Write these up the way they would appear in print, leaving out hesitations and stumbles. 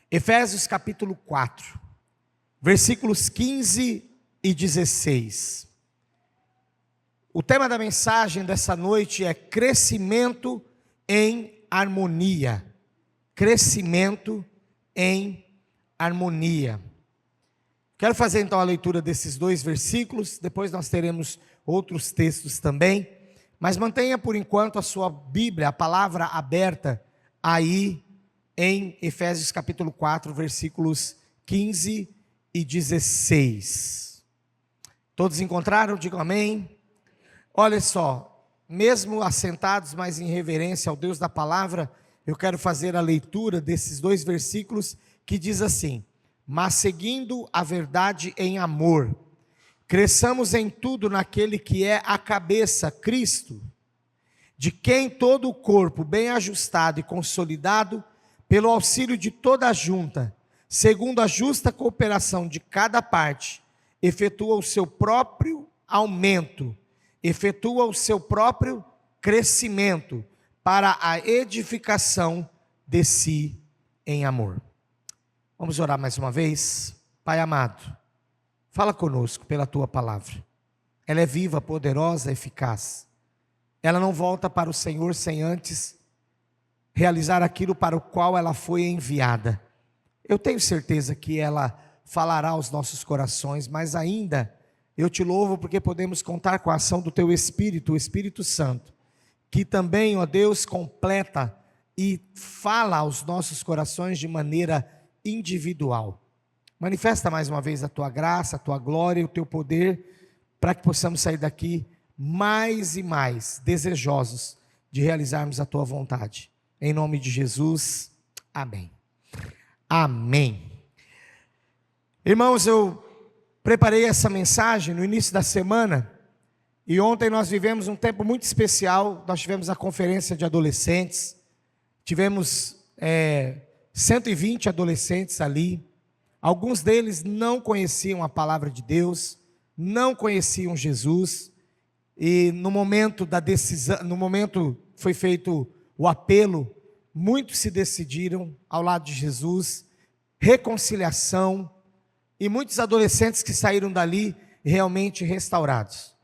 Efésios capítulo 4, versículos 15 e 16. O tema da mensagem dessa noite é crescimento em harmonia. Crescimento em harmonia. Quero fazer então a leitura desses dois versículos, depois nós teremos outros textos também, mas mantenha por enquanto a sua Bíblia, a palavra aberta aí em Efésios capítulo 4, versículos 15 e 16. Todos encontraram? Digam amém. Olha só, mesmo assentados, mas em reverência ao Deus da palavra, eu quero fazer a leitura desses dois versículos que diz assim: mas seguindo a verdade em amor, cresçamos em tudo naquele que é a cabeça, Cristo, de quem todo o corpo, bem ajustado e consolidado, pelo auxílio de toda a junta, segundo a justa cooperação de cada parte, efetua o seu próprio aumento, efetua o seu próprio crescimento, para a edificação de si em amor. Vamos orar mais uma vez. Pai amado, fala conosco pela Tua palavra. Ela é viva, poderosa, eficaz. Ela não volta para o Senhor sem antes realizar aquilo para o qual ela foi enviada. Eu tenho certeza que ela falará aos nossos corações, mas ainda eu te louvo porque podemos contar com a ação do Teu Espírito, o Espírito Santo, que também, ó Deus, completa e fala aos nossos corações de maneira individual. Manifesta mais uma vez a Tua graça, a Tua glória e o Teu poder, para que possamos sair daqui mais e mais desejosos de realizarmos a Tua vontade. Em nome de Jesus, amém. Amém. Irmãos, eu preparei essa mensagem no início da semana, e ontem nós vivemos um tempo muito especial. Nós tivemos a conferência de adolescentes, tivemos 120 adolescentes ali. Alguns deles não conheciam a palavra de Deus, não conheciam Jesus, e no momento da decisão, no momento foi feito o apelo, muitos se decidiram ao lado de Jesus, reconciliação, e muitos adolescentes que saíram dali realmente restaurados.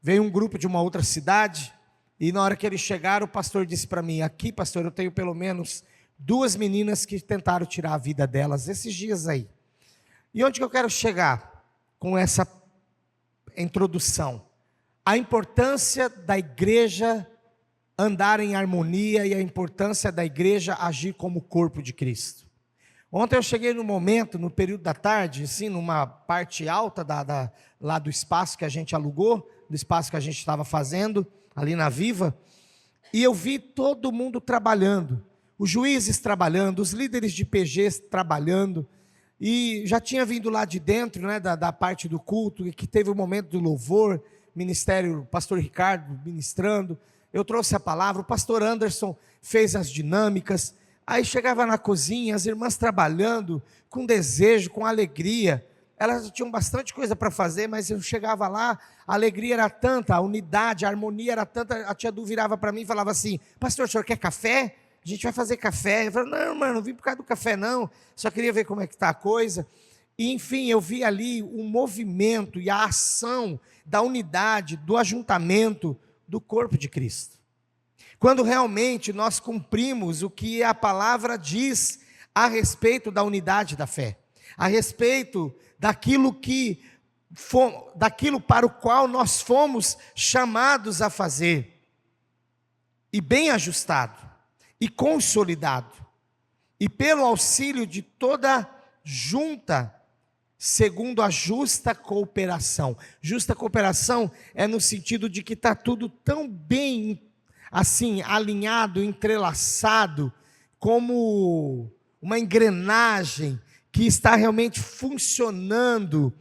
Veio um grupo de uma outra cidade, e na hora que eles chegaram, o pastor disse para mim: aqui, pastor, eu tenho pelo menos 2 meninas que tentaram tirar a vida delas esses dias aí. E onde que eu quero chegar com essa introdução? A importância da igreja andar em harmonia e a importância da igreja agir como corpo de Cristo. Ontem eu cheguei no período da tarde, assim, numa parte alta lá do espaço que a gente alugou, do espaço que a gente estava fazendo, ali na Viva, e eu vi todo mundo trabalhando, os juízes trabalhando, os líderes de PGs trabalhando, e já tinha vindo lá de dentro, né, da parte do culto, e que teve o momento do louvor, ministério, o pastor Ricardo ministrando, eu trouxe a palavra, o pastor Anderson fez as dinâmicas, aí chegava na cozinha, as irmãs trabalhando, com desejo, com alegria, elas tinham bastante coisa para fazer, mas eu chegava lá, a alegria era tanta, a unidade, a harmonia era tanta, a tia Du virava para mim e falava assim: pastor, o senhor quer café? A gente vai fazer café. Eu falei: não, mano, não vim por causa do café não, só queria ver como é que está a coisa. E enfim, eu vi ali o movimento e a ação da unidade, do ajuntamento do corpo de Cristo. Quando realmente nós cumprimos o que a palavra diz a respeito da unidade da fé, a respeito daquilo para o qual nós fomos chamados a fazer, e bem ajustado, e consolidado, e pelo auxílio de toda junta, segundo a justa cooperação. Justa cooperação é no sentido de que está tudo tão bem assim, alinhado, entrelaçado, como uma engrenagem que está realmente funcionando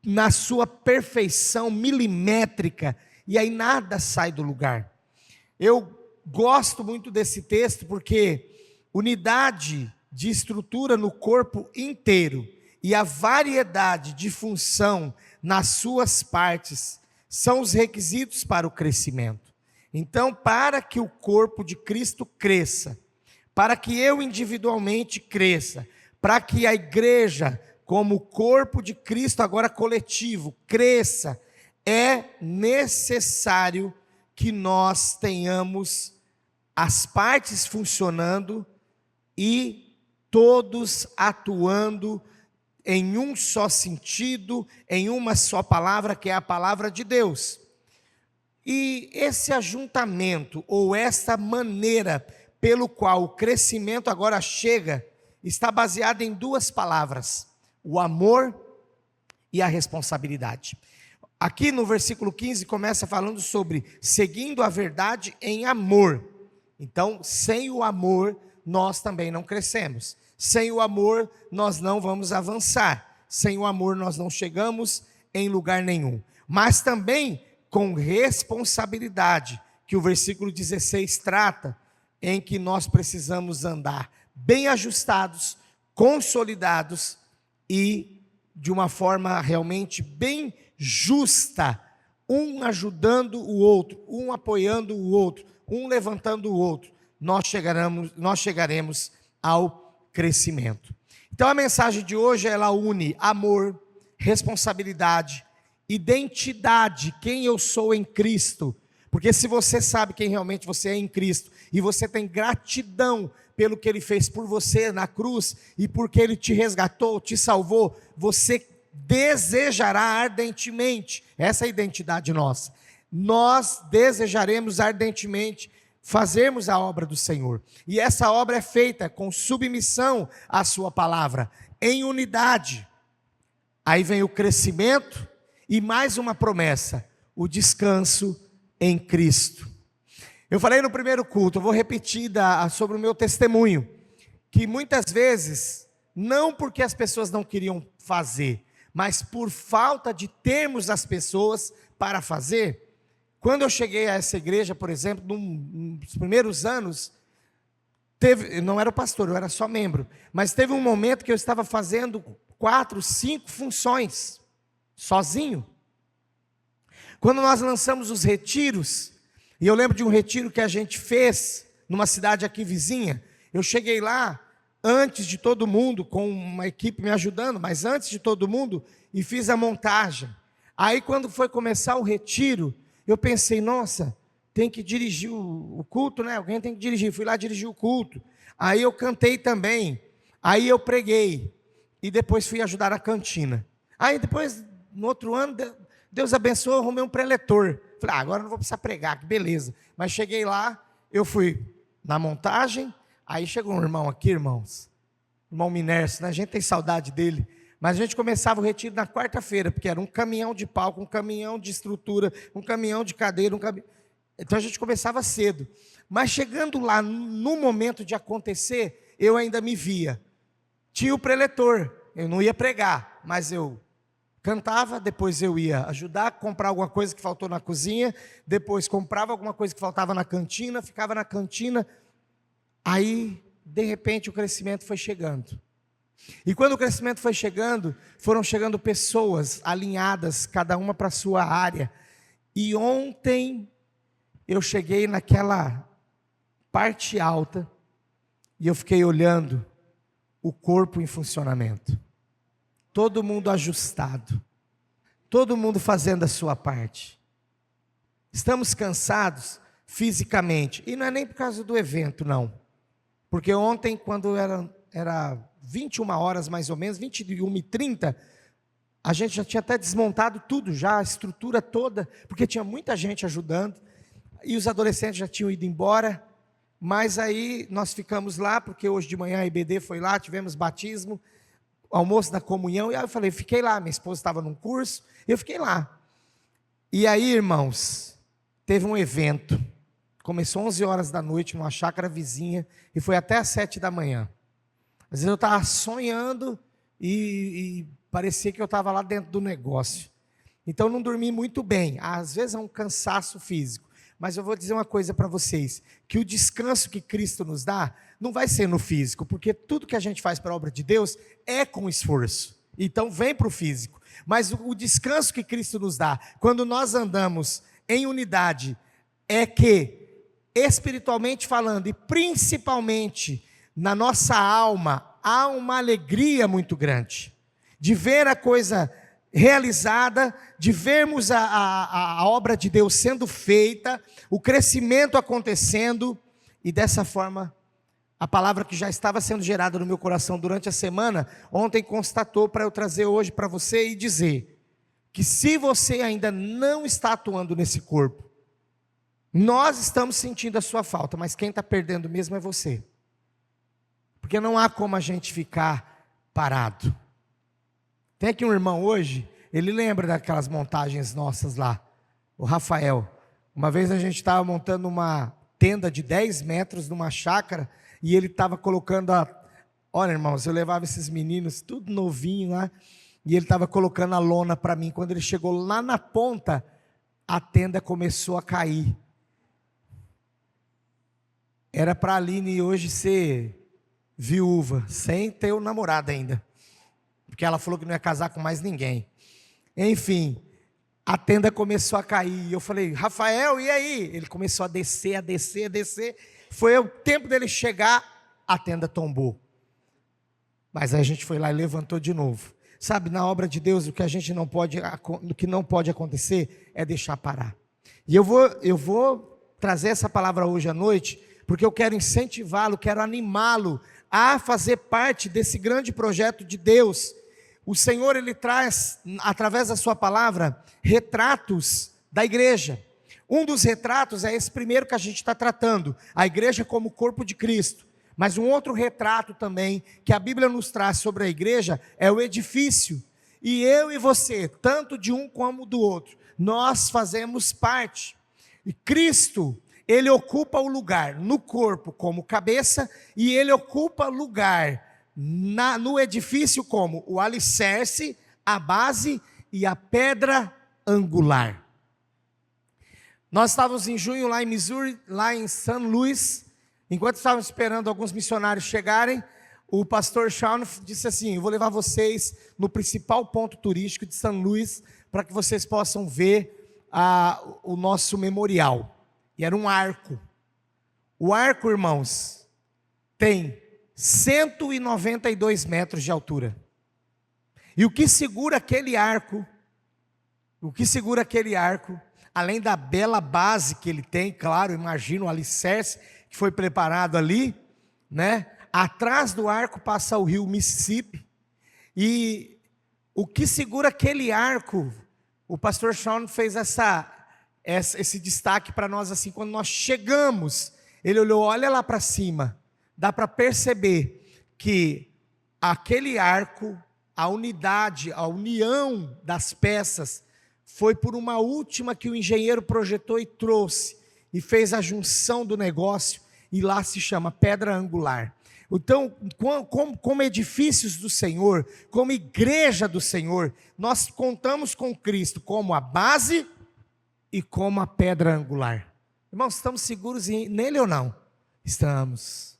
na sua perfeição milimétrica, e aí nada sai do lugar. Eu gosto muito desse texto porque unidade de estrutura no corpo inteiro e a variedade de função nas suas partes são os requisitos para o crescimento. Então, para que o corpo de Cristo cresça, para que eu individualmente cresça, para que a igreja, como corpo de Cristo agora coletivo, cresça, é necessário que nós tenhamos as partes funcionando e todos atuando em um só sentido, em uma só palavra, que é a palavra de Deus. E esse ajuntamento, ou esta maneira pelo qual o crescimento agora chega, está baseado em duas palavras: o amor e a responsabilidade. Aqui no versículo 15 começa falando sobre seguindo a verdade em amor. Então, sem o amor, nós também não crescemos. Sem o amor, nós não vamos avançar. Sem o amor, nós não chegamos em lugar nenhum. Mas também com responsabilidade, que o versículo 16 trata, em que nós precisamos andar bem ajustados, consolidados e de uma forma realmente bem justa, um ajudando o outro, um apoiando o outro, um levantando o outro, nós chegaremos ao crescimento. Então a mensagem de hoje, ela une amor, responsabilidade, identidade, quem eu sou em Cristo. Porque se você sabe quem realmente você é em Cristo, e você tem gratidão pelo que Ele fez por você na cruz, e porque Ele te resgatou, te salvou, você desejará ardentemente, essa é a identidade nossa, nós desejaremos ardentemente fazermos a obra do Senhor, e essa obra é feita com submissão à sua palavra, em unidade. Aí vem o crescimento, e mais uma promessa, o descanso em Cristo. Eu falei no primeiro culto, eu vou repetir sobre o meu testemunho, que muitas vezes, não porque as pessoas não queriam fazer, mas por falta de termos as pessoas para fazer. Quando eu cheguei a essa igreja, por exemplo, nos primeiros anos, eu não era o pastor, eu era só membro, mas teve um momento que eu estava fazendo 4, 5 funções, sozinho. Quando nós lançamos os retiros, e eu lembro de um retiro que a gente fez, numa cidade aqui vizinha, eu cheguei lá, antes de todo mundo, com uma equipe me ajudando, mas antes de todo mundo, e fiz a montagem. Aí quando foi começar o retiro, eu pensei, nossa, tem que dirigir o culto, né? Alguém tem que dirigir. Fui lá dirigir o culto. Aí eu cantei também. Aí eu preguei. E depois fui ajudar na cantina. Aí depois, no outro ano, Deus abençoou, eu arrumei um preletor. Falei, agora não vou precisar pregar, que beleza. Mas cheguei lá, eu fui na montagem. Aí chegou um irmão aqui, irmãos. Irmão Minércio, né? A gente tem saudade dele. Mas a gente começava o retiro na quarta-feira, porque era um caminhão de palco, um caminhão de estrutura, um caminhão de cadeira, Então a gente começava cedo. Mas chegando lá, no momento de acontecer, eu ainda me via. Tinha o preletor, eu não ia pregar, mas eu cantava, depois eu ia ajudar a comprar alguma coisa que faltou na cozinha, depois comprava alguma coisa que faltava na cantina, ficava na cantina. Aí, de repente, o crescimento foi chegando. E quando o crescimento foi chegando, foram chegando pessoas alinhadas, cada uma para a sua área. E ontem eu cheguei naquela parte alta e eu fiquei olhando o corpo em funcionamento. Todo mundo ajustado, todo mundo fazendo a sua parte. Estamos cansados fisicamente, e não é nem por causa do evento, não. Porque ontem, quando era 21 horas mais ou menos, 21h30, a gente já tinha até desmontado tudo já, a estrutura toda, porque tinha muita gente ajudando, e os adolescentes já tinham ido embora, mas aí nós ficamos lá, porque hoje de manhã a IBD foi lá, tivemos batismo, almoço da comunhão, e aí eu falei, fiquei lá, minha esposa estava num curso, eu fiquei lá. E aí, irmãos, teve um evento, começou 11 horas da noite, numa chácara vizinha, e foi até às 7 da manhã. Às vezes eu estava sonhando e parecia que eu estava lá dentro do negócio. Então não dormi muito bem. Às vezes é um cansaço físico. Mas eu vou dizer uma coisa para vocês, que o descanso que Cristo nos dá, não vai ser no físico, porque tudo que a gente faz para a obra de Deus é com esforço. Então vem para o físico. Mas o descanso que Cristo nos dá, quando nós andamos em unidade, é que, espiritualmente falando, e principalmente na nossa alma, há uma alegria muito grande de ver a coisa realizada, de vermos a obra de Deus sendo feita, o crescimento acontecendo, e dessa forma, a palavra que já estava sendo gerada no meu coração durante a semana, ontem constatou para eu trazer hoje para você e dizer, que se você ainda não está atuando nesse corpo, nós estamos sentindo a sua falta, mas quem está perdendo mesmo é você, porque não há como a gente ficar parado. Tem aqui um irmão hoje, ele lembra daquelas montagens nossas lá, o Rafael. Uma vez a gente estava montando uma tenda de 10 metros numa chácara, e ele estava colocando olha, irmãos, eu levava esses meninos, tudo novinho lá, e ele estava colocando a lona para mim. Quando ele chegou lá na ponta, a tenda começou a cair. Era para a Aline hoje ser viúva, sem ter o namorado ainda, porque ela falou que não ia casar com mais ninguém. Enfim, a tenda começou a cair, e eu falei, Rafael, e aí? Ele começou a descer, a descer, a descer, foi o tempo dele chegar, a tenda tombou, mas aí a gente foi lá e levantou de novo. Sabe, na obra de Deus, o que não pode acontecer, é deixar parar. E eu vou trazer essa palavra hoje à noite, porque eu quero incentivá-lo, quero animá-lo, a fazer parte desse grande projeto de Deus. O Senhor, Ele traz, através da sua palavra, retratos da igreja. Um dos retratos é esse primeiro que a gente está tratando, a igreja como corpo de Cristo. Mas um outro retrato também, que a Bíblia nos traz sobre a igreja, é o edifício. E eu e você, tanto de um como do outro, nós fazemos parte. E Cristo, Ele ocupa o lugar no corpo como cabeça, e Ele ocupa lugar no edifício como o alicerce, a base e a pedra angular. Nós estávamos em junho lá em Missouri, lá em St. Louis. Enquanto estávamos esperando alguns missionários chegarem, o pastor Sean disse assim, eu vou levar vocês no principal ponto turístico de St. Louis, para que vocês possam ver o nosso memorial. E era um arco. O arco, irmãos, tem 192 metros de altura. E o que segura aquele arco, além da bela base que ele tem, claro, imagina o alicerce que foi preparado ali, né? Atrás do arco passa o rio Mississippi, e o que segura aquele arco, o pastor Sean fez esse destaque para nós assim, quando nós chegamos, ele olhou, olha lá para cima, dá para perceber que aquele arco, a unidade, a união das peças, foi por uma última que o engenheiro projetou e trouxe, e fez a junção do negócio, e lá se chama pedra angular. Então, como edifícios do Senhor, como igreja do Senhor, nós contamos com Cristo como a base e como a pedra angular. Irmãos, estamos seguros nele ou não? Estamos.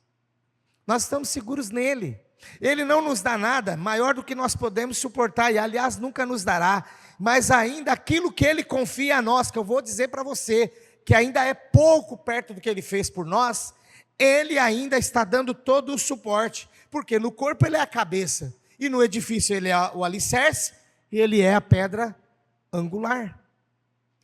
Nós estamos seguros nele. Ele não nos dá nada maior do que nós podemos suportar, e aliás nunca nos dará, mas ainda aquilo que Ele confia a nós, que eu vou dizer para você, que ainda é pouco perto do que Ele fez por nós, Ele ainda está dando todo o suporte, porque no corpo Ele é a cabeça, e no edifício Ele é o alicerce, e Ele é a pedra angular.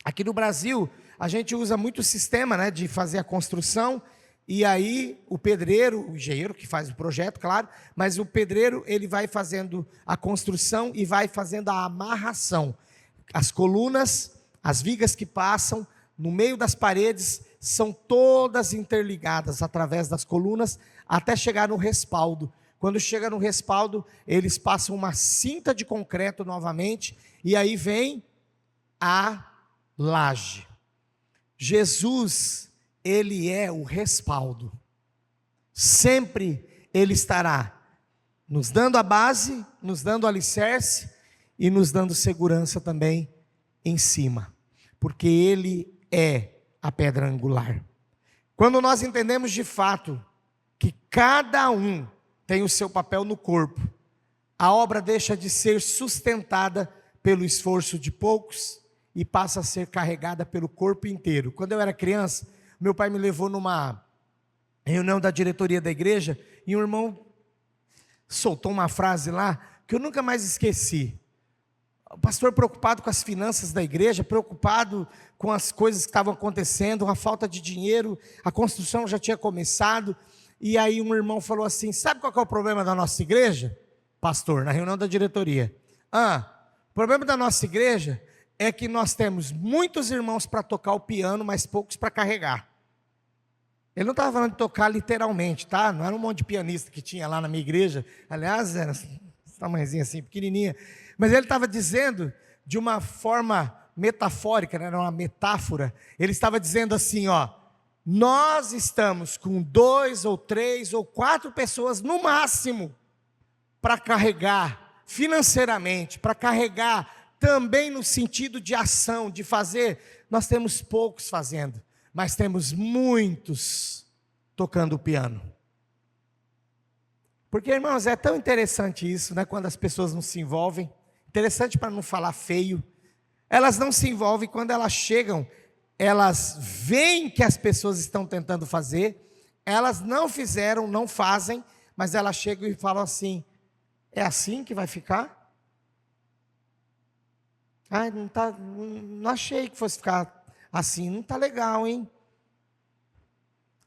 Aqui no Brasil, a gente usa muito o sistema, né, de fazer a construção, e aí o pedreiro, o engenheiro que faz o projeto, claro, mas o pedreiro ele vai fazendo a construção e vai fazendo a amarração. As colunas, as vigas que passam no meio das paredes são todas interligadas através das colunas até chegar no respaldo. Quando chega no respaldo, eles passam uma cinta de concreto novamente e aí vem a laje. Jesus, Ele é o respaldo, sempre Ele estará nos dando a base, nos dando o alicerce e nos dando segurança também em cima, porque Ele é a pedra angular. Quando nós entendemos de fato que cada um tem o seu papel no corpo, a obra deixa de ser sustentada pelo esforço de poucos e passa a ser carregada pelo corpo inteiro. Quando eu era criança, meu pai me levou numa reunião da diretoria da igreja, e um irmão soltou uma frase lá que eu nunca mais esqueci. O pastor preocupado com as finanças da igreja, preocupado com as coisas que estavam acontecendo, a falta de dinheiro, a construção já tinha começado, e aí um irmão falou assim: sabe qual que é o problema da nossa igreja, pastor, na reunião da diretoria? O problema da nossa igreja é que nós temos muitos irmãos para tocar o piano, mas poucos para carregar. Ele não estava falando de tocar literalmente, tá? Não era um monte de pianista que tinha lá na minha igreja, aliás, era esse tamanhozinho assim, pequenininha, mas ele estava dizendo de uma forma metafórica, né? Era uma metáfora. Ele estava dizendo assim, nós estamos com 2 ou 3 ou 4 pessoas no máximo para carregar financeiramente, para carregar também no sentido de ação, de fazer. Nós temos poucos fazendo, mas temos muitos tocando o piano. Porque, irmãos, é tão interessante isso, né? Quando as pessoas não se envolvem. Interessante para não falar feio. Elas não se envolvem quando elas chegam, elas veem que as pessoas estão tentando fazer, elas não fizeram, não fazem, mas elas chegam e falam assim: é assim que vai ficar? Não achei que fosse ficar assim, não está legal, hein?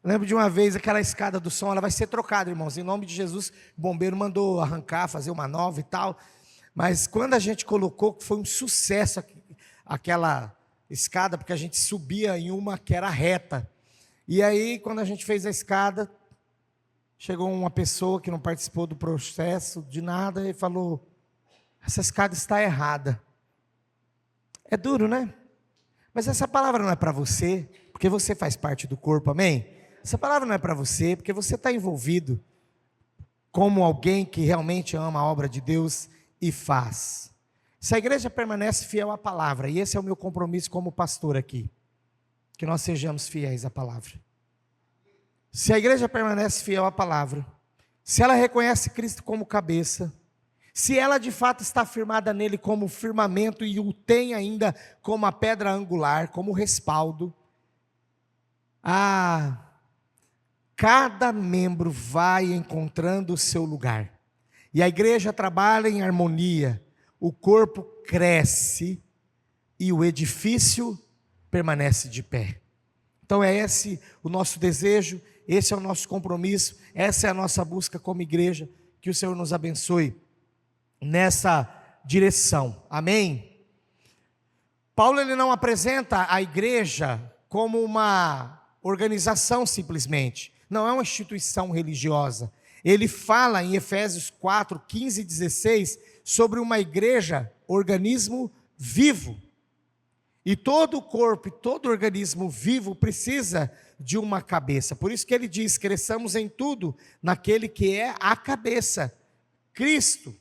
Lembro de uma vez, aquela escada do som, ela vai ser trocada, irmãos, em nome de Jesus. O bombeiro mandou arrancar, fazer uma nova e tal, mas quando a gente colocou, foi um sucesso aquela escada, porque a gente subia em uma que era reta, e aí quando a gente fez a escada, chegou uma pessoa que não participou do processo de nada e falou: essa escada está errada. É duro, né? Mas essa palavra não é para você, porque você faz parte do corpo, amém? Essa palavra não é para você, porque você está envolvido como alguém que realmente ama a obra de Deus e faz. Se a igreja permanece fiel à palavra, e esse é o meu compromisso como pastor aqui, que nós sejamos fiéis à palavra. Se a igreja permanece fiel à palavra, se ela reconhece Cristo como cabeça, se ela de fato está firmada nele como firmamento e o tem ainda como a pedra angular, como respaldo, cada membro vai encontrando o seu lugar. E a igreja trabalha em harmonia, o corpo cresce e o edifício permanece de pé. Então é esse o nosso desejo, esse é o nosso compromisso, essa é a nossa busca como igreja. Que o Senhor nos abençoe nessa direção, amém? Paulo, ele não apresenta a igreja como uma organização simplesmente, não é uma instituição religiosa. Ele fala em Efésios 4, 15 e 16 sobre uma igreja, organismo vivo. E todo o corpo, todo organismo vivo precisa de uma cabeça. Por isso que ele diz: cresçamos em tudo naquele que é a cabeça, Cristo.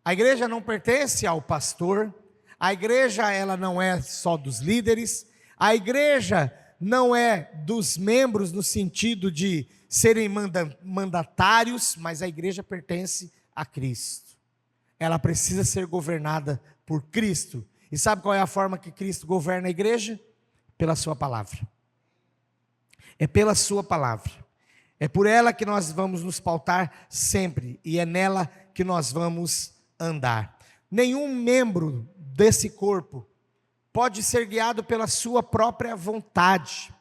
A igreja não pertence ao pastor, a igreja ela não é só dos líderes, a igreja não é dos membros no sentido de serem mandatários, mas a igreja pertence a Cristo. Ela precisa ser governada por Cristo. E sabe qual é a forma que Cristo governa a igreja? Pela sua palavra. É pela sua palavra. É por ela que nós vamos nos pautar sempre, e é nela que nós vamos andar. Nenhum membro desse corpo pode ser guiado pela sua própria vontade.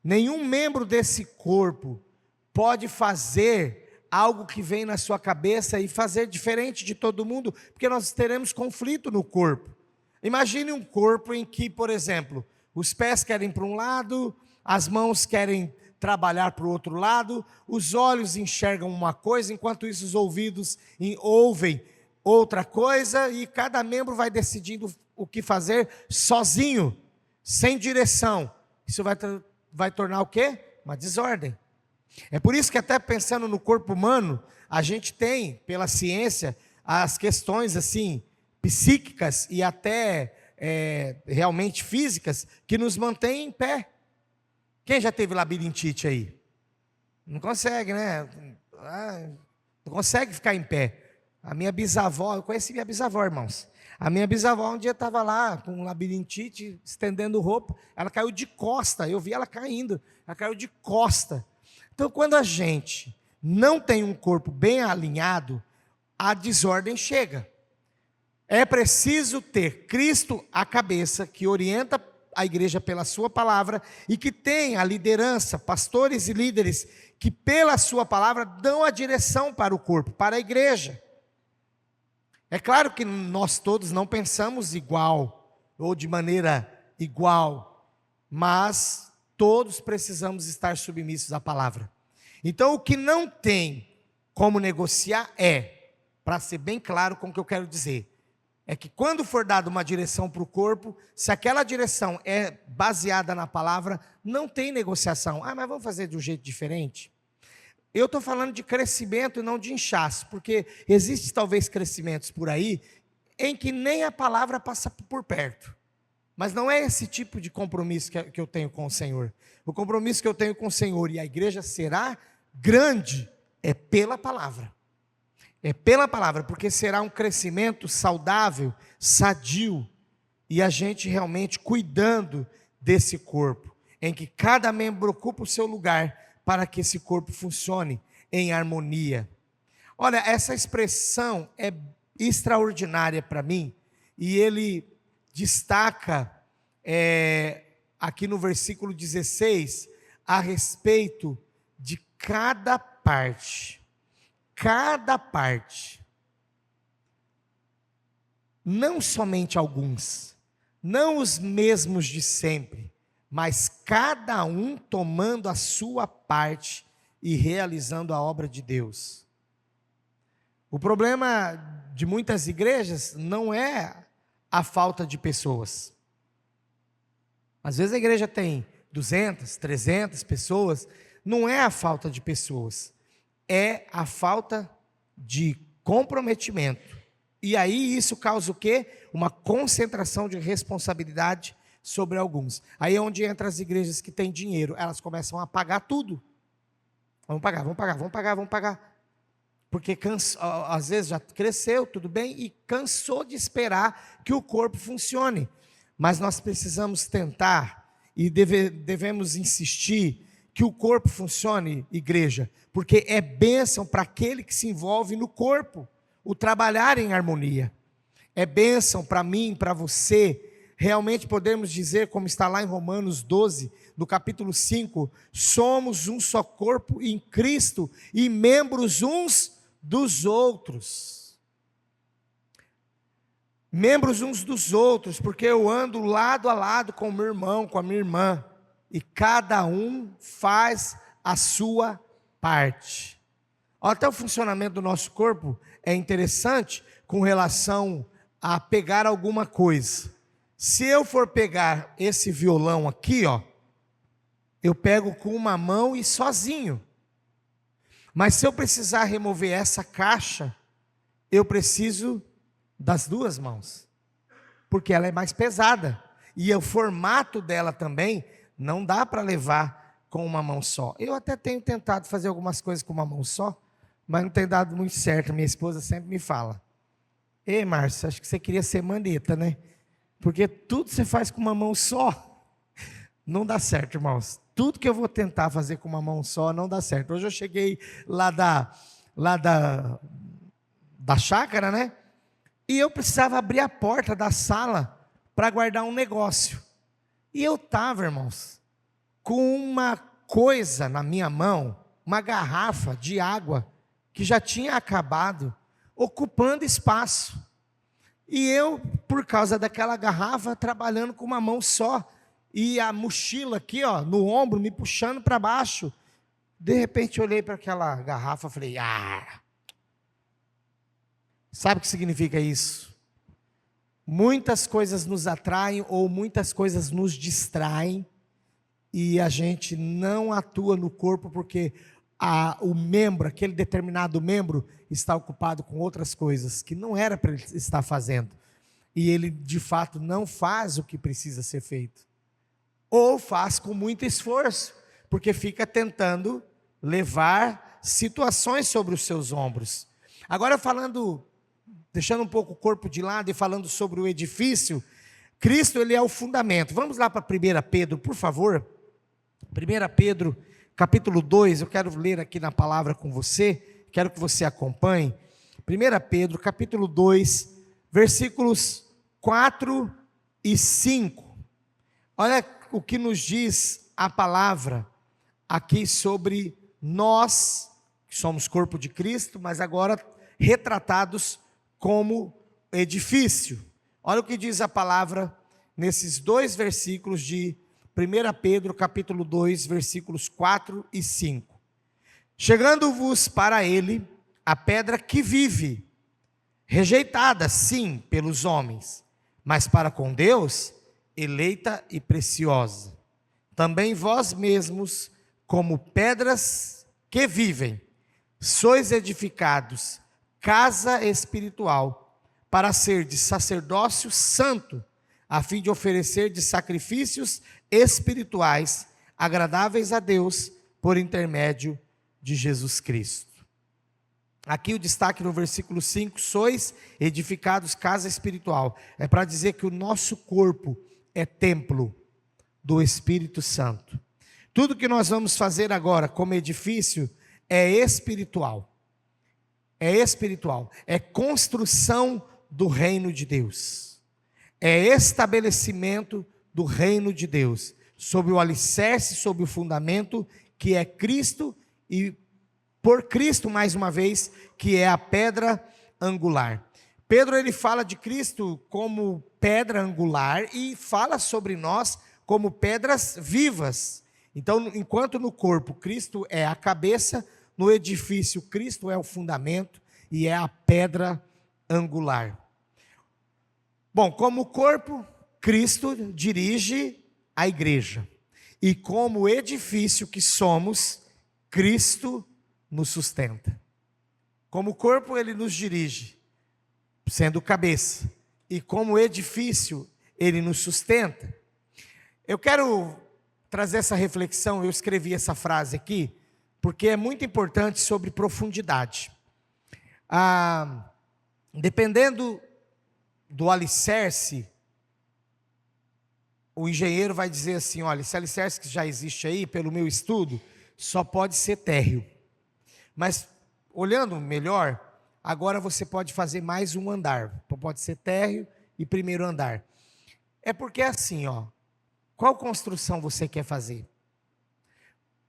Nenhum membro desse corpo pode fazer algo que vem na sua cabeça e fazer diferente de todo mundo, porque nós teremos conflito no corpo. Imagine um corpo em que, por exemplo, os pés querem para um lado, as mãos querem trabalhar para o outro lado, os olhos enxergam uma coisa, enquanto isso os ouvidos ouvem outra coisa, e cada membro vai decidindo o que fazer sozinho, sem direção. Isso vai tornar o quê? Uma desordem. É por isso que, até pensando no corpo humano, a gente tem, pela ciência, as questões assim psíquicas e até realmente físicas que nos mantêm em pé. Quem já teve labirintite aí? Não consegue, né? Não consegue ficar em pé. A minha bisavó, eu conheci minha bisavó, irmãos. A minha bisavó um dia estava lá com labirintite, estendendo roupa, ela caiu de costa, eu vi ela caindo, ela caiu de costa. Então, quando a gente não tem um corpo bem alinhado, a desordem chega. É preciso ter Cristo à cabeça, que orienta a igreja pela sua palavra, e que tem a liderança, pastores e líderes, que pela sua palavra dão a direção para o corpo, para a igreja. É claro que nós todos não pensamos igual, ou de maneira igual, mas todos precisamos estar submissos à palavra. Então, o que não tem como negociar para ser bem claro com o que eu quero dizer, é que quando for dada uma direção para o corpo, se aquela direção é baseada na palavra, não tem negociação. Mas vamos fazer de um jeito diferente? Eu estou falando de crescimento e não de inchaço, porque existem talvez crescimentos por aí, em que nem a palavra passa por perto. Mas não é esse tipo de compromisso que eu tenho com o Senhor. O compromisso que eu tenho com o Senhor e a igreja será grande, é pela palavra. É pela palavra, porque será um crescimento saudável, sadio, e a gente realmente cuidando desse corpo, em que cada membro ocupa o seu lugar, para que esse corpo funcione em harmonia. Olha, essa expressão é extraordinária para mim, e ele destaca aqui no versículo 16, a respeito de cada parte. Cada parte. Não somente alguns, não os mesmos de sempre, mas cada um tomando a sua parte e realizando a obra de Deus. O problema de muitas igrejas não é a falta de pessoas. Às vezes a igreja tem 200, 300 pessoas, não é a falta de pessoas, é a falta de comprometimento. E aí isso causa o quê? Uma concentração de responsabilidade sobre alguns. Aí é onde entra as igrejas que têm dinheiro, elas começam a pagar tudo. Vamos pagar. Porque às vezes já cresceu, tudo bem, e cansou de esperar que o corpo funcione. Mas nós precisamos tentar e devemos insistir que o corpo funcione, igreja, porque é bênção para aquele que se envolve no corpo, o trabalhar em harmonia. É bênção para mim, para você, realmente podemos dizer, como está lá em Romanos 12, no capítulo 5, somos um só corpo em Cristo e membros uns dos outros. Membros uns dos outros, porque eu ando lado a lado com o meu irmão, com a minha irmã, e cada um faz a sua parte. Até o funcionamento do nosso corpo é interessante com relação a pegar alguma coisa. Se eu for pegar esse violão aqui, eu pego com uma mão e sozinho. Mas se eu precisar remover essa caixa, eu preciso das duas mãos, porque ela é mais pesada, e o formato dela também não dá para levar com uma mão só. Eu até tenho tentado fazer algumas coisas com uma mão só, mas não tem dado muito certo. Minha esposa sempre me fala: ei, Márcio, acho que você queria ser maneta, né? Porque tudo você faz com uma mão só, não dá certo, irmãos. Tudo que eu vou tentar fazer com uma mão só não dá certo. Hoje eu cheguei lá da chácara, né? E eu precisava abrir a porta da sala para guardar um negócio. E eu estava, irmãos, com uma coisa na minha mão, uma garrafa de água que já tinha acabado, ocupando espaço. E eu, por causa daquela garrafa, trabalhando com uma mão só, e a mochila aqui, no ombro, me puxando para baixo. De repente, eu olhei para aquela garrafa e falei: sabe o que significa isso? Muitas coisas nos atraem ou muitas coisas nos distraem e a gente não atua no corpo porque o membro, aquele determinado membro, está ocupado com outras coisas que não era para ele estar fazendo. E ele, de fato, não faz o que precisa ser feito. Ou faz com muito esforço, porque fica tentando levar situações sobre os seus ombros. Agora deixando um pouco o corpo de lado e falando sobre o edifício, Cristo, ele é o fundamento. Vamos lá para 1 Pedro, por favor. 1 Pedro, capítulo 2, eu quero ler aqui na palavra com você, quero que você acompanhe. 1 Pedro, capítulo 2, versículos 4 e 5. Olha o que nos diz a palavra aqui sobre nós, que somos corpo de Cristo, mas agora retratados como edifício. Olha o que diz a palavra nesses dois versículos de 1 Pedro, capítulo 2, versículos 4 e 5. Chegando-vos para ele a pedra que vive, rejeitada, sim, pelos homens, mas para com Deus, eleita e preciosa. Também vós mesmos, como pedras que vivem, sois edificados, casa espiritual, para ser de sacerdócio santo, a fim de oferecer de sacrifícios espirituais, agradáveis a Deus, por intermédio de Jesus Cristo. Aqui o destaque no versículo 5, sois edificados casa espiritual, é para dizer que o nosso corpo é templo do Espírito Santo. Tudo que nós vamos fazer agora como edifício é espiritual, é construção do reino de Deus, é estabelecimento do reino de Deus, sob o alicerce, sob o fundamento que é Cristo e por Cristo, mais uma vez, que é a pedra angular. Pedro, ele fala de Cristo como pedra angular e fala sobre nós como pedras vivas. Então, enquanto no corpo Cristo é a cabeça, no edifício Cristo é o fundamento e é a pedra angular. Bom, como corpo, Cristo dirige a igreja. E como edifício que somos, Cristo nos sustenta. Como corpo, ele nos dirige, sendo cabeça. E como edifício, ele nos sustenta. Eu quero trazer essa reflexão, eu escrevi essa frase aqui, porque é muito importante sobre profundidade. Dependendo do alicerce, o engenheiro vai dizer assim, olha, esse alicerce que já existe aí, pelo meu estudo, só pode ser térreo. Mas, olhando melhor, agora você pode fazer mais um andar. Pode ser térreo e primeiro andar. É porque é assim, ó. Qual construção você quer fazer?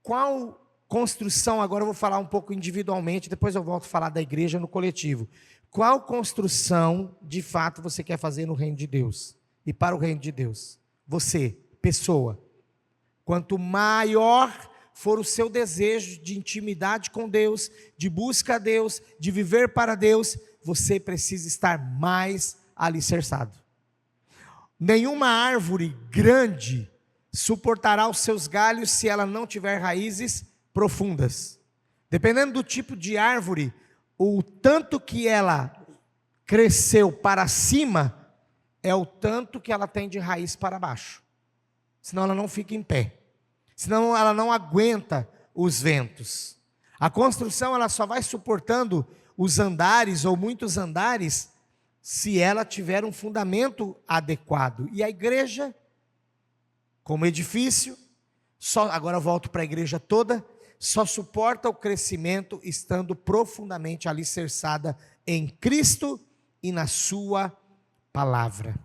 Qual construção, agora eu vou falar um pouco individualmente, depois eu volto a falar da igreja no coletivo. Qual construção, de fato, você quer fazer no reino de Deus? E para o reino de Deus? Você, pessoa. Quanto maior for o seu desejo de intimidade com Deus, de busca a Deus, de viver para Deus, você precisa estar mais alicerçado. Nenhuma árvore grande suportará os seus galhos se ela não tiver raízes profundas. Dependendo do tipo de árvore, o tanto que ela cresceu para cima é o tanto que ela tem de raiz para baixo. Senão ela não fica em pé. Senão ela não aguenta os ventos. A construção ela só vai suportando os andares ou muitos andares se ela tiver um fundamento adequado. E a igreja, como edifício, agora eu volto para a igreja toda, só suporta o crescimento estando profundamente alicerçada em Cristo e na sua palavra.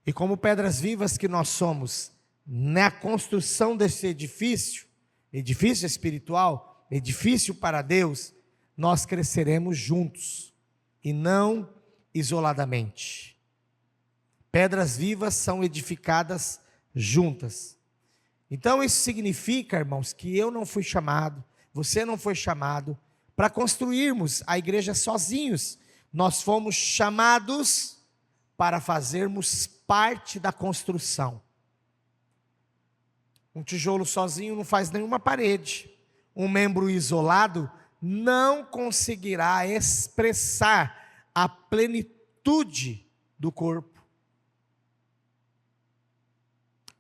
E como pedras vivas que nós somos, na construção desse edifício espiritual, edifício para Deus, nós cresceremos juntos e não isoladamente. Pedras vivas são edificadas juntas. Então isso significa, irmãos, que eu não fui chamado, você não foi chamado para construirmos a igreja sozinhos. Nós fomos chamados para fazermos parte da construção. Um tijolo sozinho não faz nenhuma parede. Um membro isolado não conseguirá expressar a plenitude do corpo.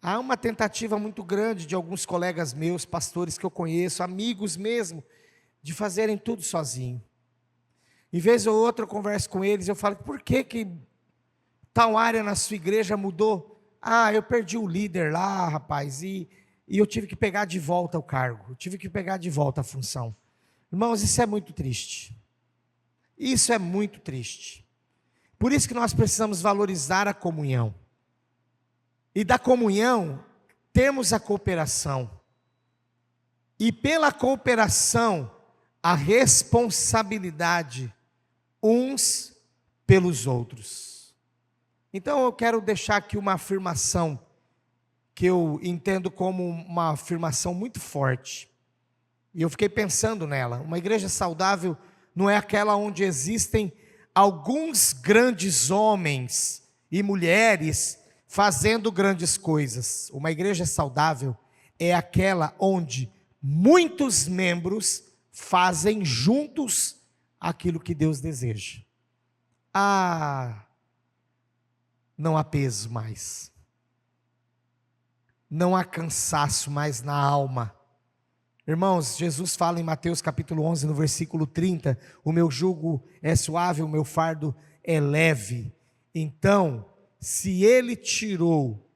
Há uma tentativa muito grande de alguns colegas meus, pastores que eu conheço, amigos mesmo, de fazerem tudo sozinho. Em vez ou outra eu converso com eles, eu falo, por que tal área na sua igreja mudou? Eu perdi o líder lá, rapaz, e e eu tive que pegar de volta o cargo, eu tive que pegar de volta a função. Irmãos, isso é muito triste. Isso é muito triste. Por isso que nós precisamos valorizar a comunhão. E da comunhão, temos a cooperação. E pela cooperação, a responsabilidade uns pelos outros. Então eu quero deixar aqui uma afirmação que eu entendo como uma afirmação muito forte. E eu fiquei pensando nela. Uma igreja saudável não é aquela onde existem alguns grandes homens e mulheres fazendo grandes coisas. Uma igreja saudável é aquela onde muitos membros fazem juntos aquilo que Deus deseja. Não há peso mais. Não há cansaço mais na alma. Irmãos, Jesus fala em Mateus capítulo 11, no versículo 30, o meu jugo é suave, o meu fardo é leve. Então, se Ele tirou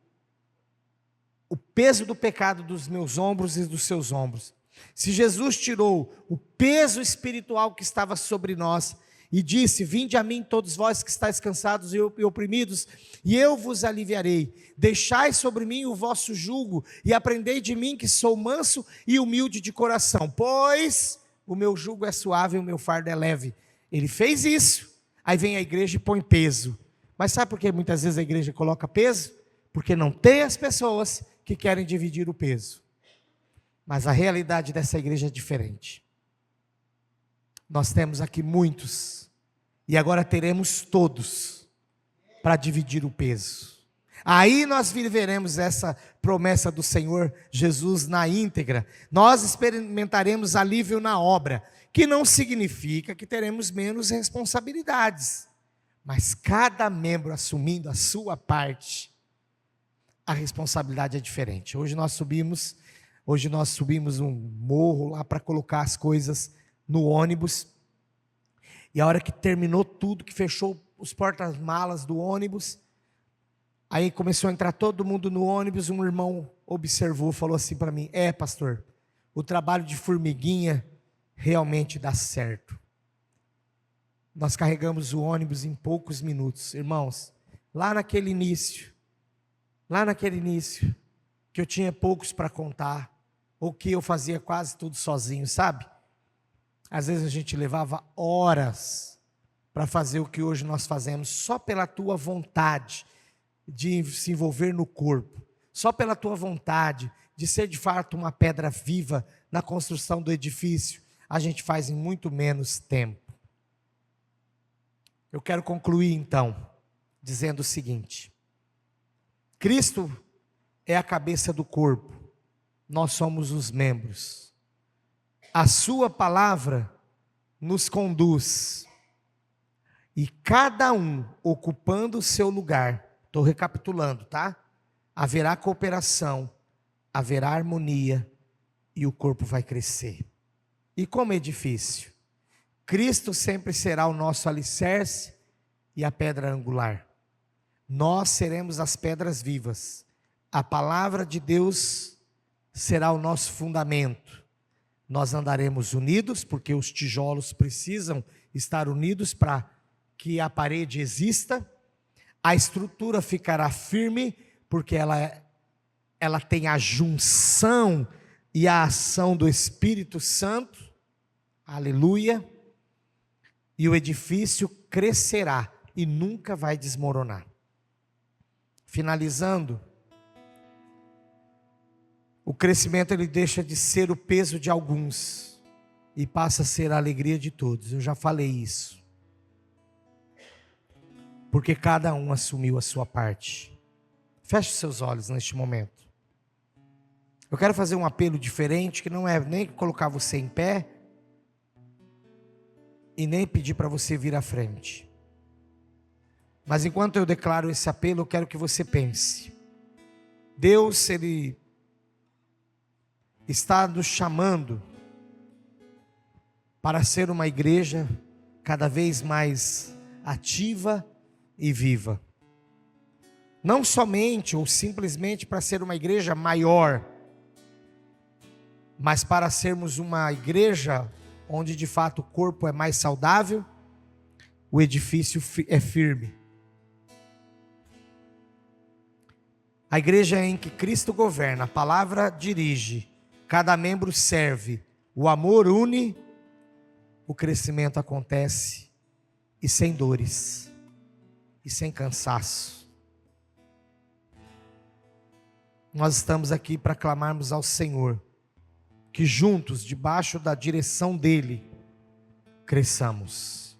o peso do pecado dos meus ombros e dos seus ombros, se Jesus tirou o peso espiritual que estava sobre nós, e disse: vinde a mim todos vós que estáis cansados e oprimidos, e eu vos aliviarei. Deixai sobre mim o vosso jugo, e aprendei de mim que sou manso e humilde de coração, pois o meu jugo é suave e o meu fardo é leve. Ele fez isso. Aí vem a igreja e põe peso. Mas sabe por que muitas vezes a igreja coloca peso? Porque não tem as pessoas que querem dividir o peso. Mas a realidade dessa igreja é diferente. Nós temos aqui muitos, e agora teremos todos, para dividir o peso. Aí nós viveremos essa promessa do Senhor Jesus na íntegra. Nós experimentaremos alívio na obra, que não significa que teremos menos responsabilidades, mas cada membro assumindo a sua parte, a responsabilidade é diferente. Hoje nós subimos um morro lá para colocar as coisas no ônibus, e a hora que terminou tudo, que fechou os porta-malas do ônibus, aí começou a entrar todo mundo no ônibus, um irmão observou, falou assim para mim: pastor, o trabalho de formiguinha realmente dá certo. Nós carregamos o ônibus em poucos minutos. Irmãos, lá naquele início, que eu tinha poucos para contar, ou que eu fazia quase tudo sozinho, sabe? Às vezes a gente levava horas para fazer o que hoje nós fazemos, só pela tua vontade de se envolver no corpo, só pela tua vontade de ser de fato uma pedra viva na construção do edifício, a gente faz em muito menos tempo. Eu quero concluir então, dizendo o seguinte: Cristo é a cabeça do corpo, nós somos os membros. A sua palavra nos conduz, e cada um ocupando o seu lugar, estou recapitulando, tá? Haverá cooperação, haverá harmonia, e o corpo vai crescer. E como edifício, Cristo sempre será o nosso alicerce e a pedra angular. Nós seremos as pedras vivas, a palavra de Deus será o nosso fundamento. Nós andaremos unidos, porque os tijolos precisam estar unidos para que a parede exista. A estrutura ficará firme, porque ela tem a junção e a ação do Espírito Santo. Aleluia. E o edifício crescerá e nunca vai desmoronar. Finalizando, o crescimento ele deixa de ser o peso de alguns e passa a ser a alegria de todos. Eu já falei isso. Porque cada um assumiu a sua parte. Feche seus olhos neste momento. Eu quero fazer um apelo diferente, que não é nem colocar você em pé e nem pedir para você vir à frente. Mas enquanto eu declaro esse apelo, eu quero que você pense. Deus, Ele está nos chamando para ser uma igreja cada vez mais ativa e viva. Não somente ou simplesmente para ser uma igreja maior, Mas para sermos uma igreja onde de fato o corpo é mais saudável, o edifício é firme. A igreja em que Cristo governa, a palavra dirige, cada membro serve, o amor une, o crescimento acontece, e sem dores, e sem cansaço. Nós estamos aqui para clamarmos ao Senhor, que juntos, debaixo da direção dEle, cresçamos.